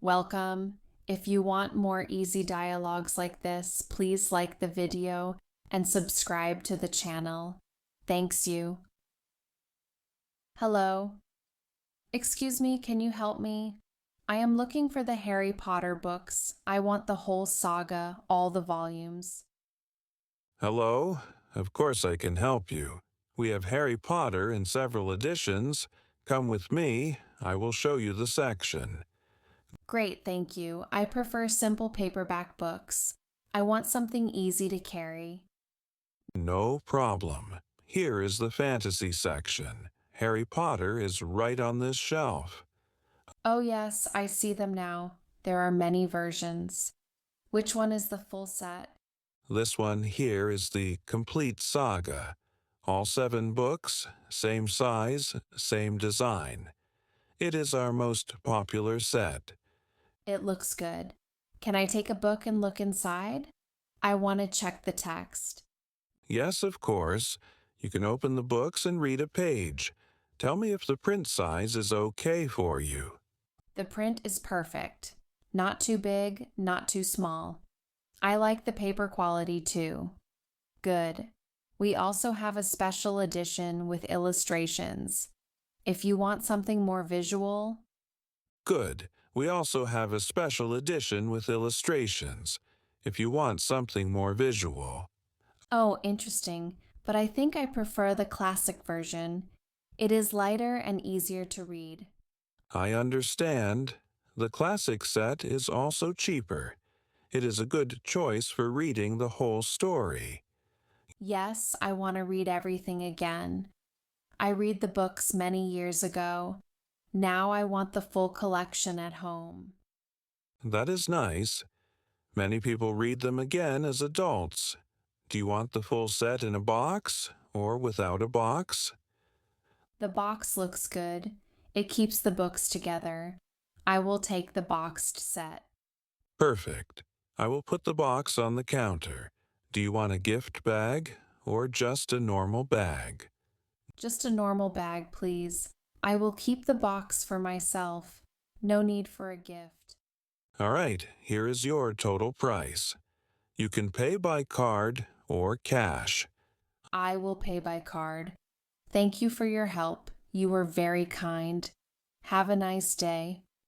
Welcome. If you want more easy dialogues like this, please like the video and subscribe to the channel. Thanks you. Hello. Excuse me, can you help me? I am looking for the Harry Potter books. I want the whole saga, all the volumes. Hello? Of course I can help you. We have Harry Potter in several editions. Come with me. I will show you the section. Great, thank you. I prefer simple paperback books. I want something easy to carry. No problem. Here is the fantasy section. Harry Potter is right on this shelf. Oh, yes, I see them now. There are many versions. Which one is the full set? This one here is the complete saga. All 7 books, same size, same design. It is our most popular set. It looks good. Can I take a book and look inside? I want to check the text. Yes, of course. You can open the books and read a page. Tell me if the print size is okay for you. The print is perfect. Not too big, not too small. I like the paper quality too. Good. We also have a special edition with illustrations. If you want something more visual, Good. We also have a special edition with illustrations, if you want something more visual. oh, interesting, but I think I prefer the classic version. It is lighter and easier to read. I understand. The classic set is also cheaper. It is a good choice for reading the whole story. Yes, I want to read everything again. I read the books many years ago. Now I want the full collection at home. That is nice. Many people read them again as adults. Do you want the full set in a box or without a box? The box looks good. It keeps the books together. I will take the boxed set. Perfect. I will put the box on the counter. Do you want a gift bag or just a normal bag? Just a normal bag, please. I will keep the box for myself. No need for a gift. All right, here is your total price. You can pay by card or cash. I will pay by card. Thank you for your help. You were very kind. Have a nice day.